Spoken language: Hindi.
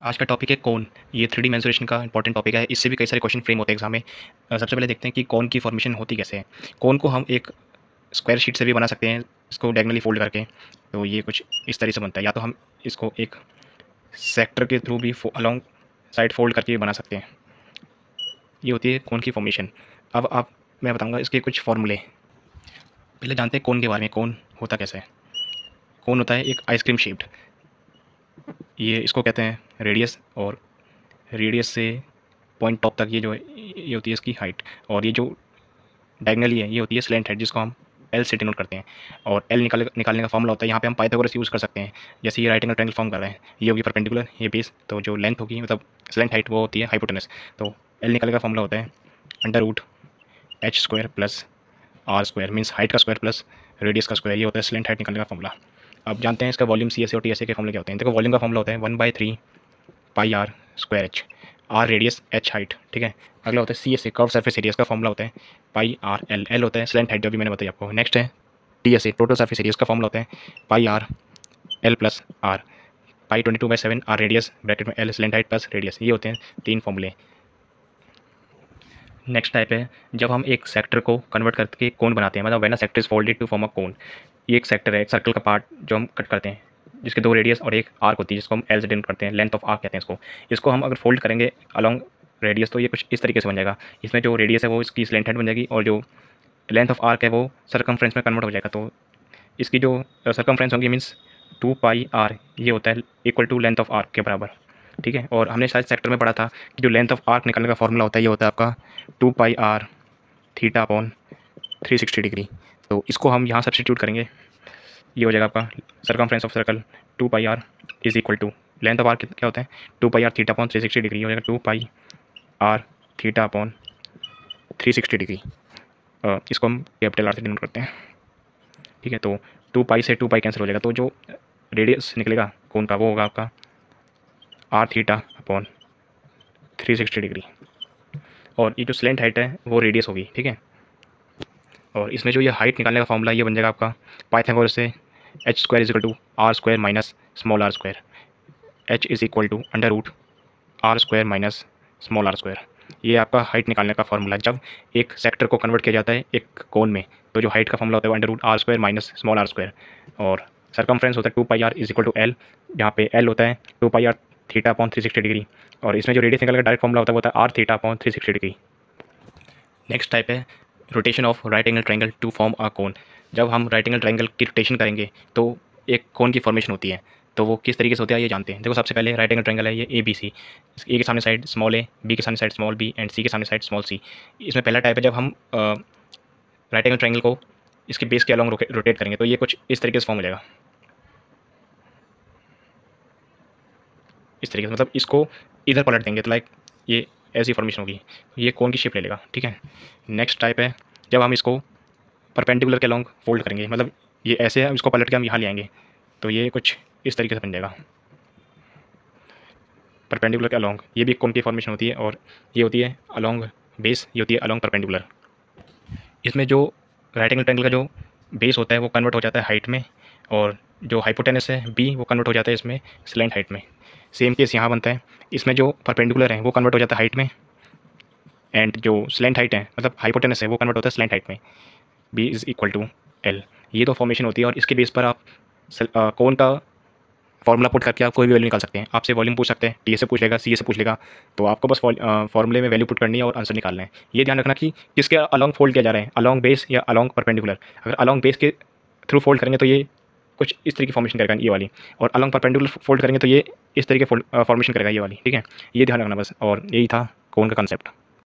आज का टॉपिक है कोन। ये 3D मेंसुरेशन का इंपॉर्टेंट टॉपिक है। इससे भी कई सारे क्वेश्चन फ्रेम होते हैं एग्जाम में। सबसे पहले देखते हैं कि कोन की फॉर्मेशन होती कैसे है। कोन को हम एक स्क्वायर शीट से भी बना सकते हैं, इसको डायगोनली फोल्ड करके। तो ये कुछ इस तरह से बनता है, या तो हम इसको एक सेक्टर के थ्रू भी अलॉन्ग साइड फोल्ड करके भी बना सकते हैं। ये होती है कोन की फॉर्मेशन। अब आप मैं बताऊँगा इसके कुछ फॉर्मूले। पहले जानते हैं कोन के बारे में। कोन होता कैसे है। कोन होता है एक आइसक्रीम शेप्ड, ये इसको कहते हैं रेडियस, और रेडियस से पॉइंट टॉप तक ये जो है ये होती है इसकी हाइट, और ये जो डायगनली है ये होती है स्लैंट हाइट, जिसको हम एल से डिनोट करते हैं। और एल निकालने का फॉर्मूला होता है, यहाँ पे हम पाइथागोरस यूज़ कर सकते हैं। जैसे ये राइट एंगल ट्रायंगल फॉर्म कर रहे हैं, ये होगी परपेंडिकुलर, ये बेस, तो जो लेंथ होगी मतलब स्लैंट हाइट वो होती है हाइपोटेनस। तो एल निकालने का फॉर्मूला होता है under root H square plus R square, means height का स्क्वायर प्लस रेडियस का स्क्वायर। ये होता है स्लैंट हाइट निकालने का फॉर्मूला। अब जानते हैं इसका वॉल्यूम सी एस और टी एस ए के फॉर्मूले क्या होते हैं। देखो वॉल्यूम का फॉर्मूला होता है 1/3 pi R square H, R radius H height, ठीक है। अगला होता है C S A, curve surface area, का फॉर्मूला होता है पाई आर एल, एल होता है स्लैंट हाइट जो भी मैंने बताया आपको। नेक्स्ट है T S A, total surface area, का फॉर्मूला होता है pi R L plus R, pi 22/7 R radius bracket में L slant height plus radius. ये होते हैं 3 फॉर्मूले। नेक्स्ट टाइप है जब हम एक सेक्टर को कन्वर्ट करके कोन बनाते हैं, मतलब when a sector is folded to form a cone. ये एक सेक्टर है, एक सर्कल का पार्ट जो हम कट करते हैं, जिसके 2 रेडियस और एक आर्क होती है, जिसको हम एल से डिनोट करते हैं, लेंथ ऑफ आर्क कहते हैं इसको। इसको हम अगर फोल्ड करेंगे अलॉन्ग रेडियस तो ये कुछ इस तरीके से बन जाएगा। इसमें जो रेडियस है वो इसकी स्लैंट हेड बन जाएगी, और जो लेंथ ऑफ आर्क है वो सरकमफ्रेंस में कन्वर्ट हो जाएगा। तो इसकी जो सरकमफ्रेंस होगी मीन्स 2 पाई आर, ये होता है equal to length of arc के बराबर, ठीक है। और हमने शायद सेक्टर में पढ़ा था कि जो लेंथ ऑफ आर्क निकालने का फॉर्मूला होता है ये होता है आपका 2 pi R theta upon 360 degree. तो इसको हम यहाँ सब्सटीट्यूट करेंगे, ये हो जाएगा आपका circumference of circle 2 pi R is equal to length of R क्या होता है 2 pi R theta upon 360 degree, हो जाएगा 2 pi R theta upon 360 degree. इसको हम कैपिटल आर से डिनोट करते हैं, ठीक है। तो 2 पाई से 2 पाई कैंसिल हो जाएगा, तो जो रेडियस निकलेगा कोन का वो होगा आपका आर थीटा अपॉन 360 डिग्री, और ये जो स्लैंट हाइट है वो रेडियस होगी, ठीक है। और इसमें जो ये हाइट निकालने का फॉर्मूला ये बन जाएगा आपका पाइथागोरस से H square is equal to R square minus small R square, H is equal to under root R square minus small R square. ये आपका हाइट निकालने का फॉर्मूला। जब एक सेक्टर को कन्वर्ट किया जाता है एक कोन में, तो जो हाइट का फॉर्मूला होता है वो under root R square minus small R square, और सरकमफ्रेंस होता है 2 pi R is equal to L, जहाँ पे एल होता है 2 pi R theta upon 360 degree, और इसमें जो रेडियस निकालने का डायरेक्ट फॉर्मूला होता है वो होता है R theta upon 360 degree. Next type है rotation of right angle triangle to form a cone. जब हम राइट एंगल ट्रायंगल की रोटेशन करेंगे तो एक कोन की फॉर्मेशन होती है। तो वो किस तरीके से होता है ये जानते हैं। देखो सबसे पहले राइट एंगल ट्रायंगल है ये ए बी सी, ए के सामने साइड स्मॉल ए, बी के सामने साइड स्मॉल बी, एंड सी के सामने साइड स्मॉल सी। इसमें पहला टाइप है जब हम राइट एंगल ट्रायंगल को इसके बेस के अलॉन्ग रोटेट करेंगे तो ये कुछ इस तरीके से फॉर्म हो जाएगा, इस तरीके से, मतलब इसको इधर पलट देंगे तो लाइक ये ऐसी फॉर्मेशन होगी, ये कोन की शेप ले लेगा, ठीक है। नेक्स्ट टाइप है जब हम इसको परपेंडिकुलर के अलॉन्ग फोल्ड करेंगे, मतलब ये ऐसे है, इसको पलट के हम यहाँ ले आएंगे तो ये कुछ इस तरीके से बन जाएगा परपेंडिकुलर के अलॉन्ग। ये भी कोन की फॉर्मेशन होती है, और ये होती है अलॉन्ग बेस, ये होती है अलॉन्ग परपेंडिकुलर। इसमें जो राइट एंगल ट्रायंगल का जो बेस होता है वो कन्वर्ट हो जाता है हाइट में, और जो हाइपोटेनस है बी वो कन्वर्ट हो जाता है इसमें स्लैंट हाइट में। सेम केस यहाँ बनता है, इसमें जो परपेंडिकुलर है वो कन्वर्ट हो जाता है हाइट में, एंड जो स्लैंट हाइट है मतलब हाइपोटेनस है वो कन्वर्ट होता है स्लैंट हाइट में, B is equal to L. ये तो फॉर्मेशन होती है, और इसके बेस पर आप कोन का फॉर्मूला पुट करके आप कोई भी वैल्यू निकाल सकते हैं। आपसे वॉल्यूम पूछ सकते हैं, टी से पूछ लेगा, सी से पूछ लेगा, तो आपको बस फॉर्मूले में वैल्यू पुट करनी है और आंसर निकालना है। ये ध्यान रखना कि किसके अलॉन्ग फोल्ड किया जा रहा है, अलॉन्ग बेस या अलॉन्ग परपेंडिकुलर। अगर अलॉन्ग बेस के थ्रू फोल्ड करेंगे तो ये कुछ इस तरीके की फॉर्मेशन करेगा ये वाली, और अलॉन्ग परपेंडिकुलर फोल्ड करेंगे तो ये इस तरीके फॉर्मेशन करेगा ये वाली, ठीक है। ये ध्यान रखना बस, और यही था कोन का कंसेप्ट।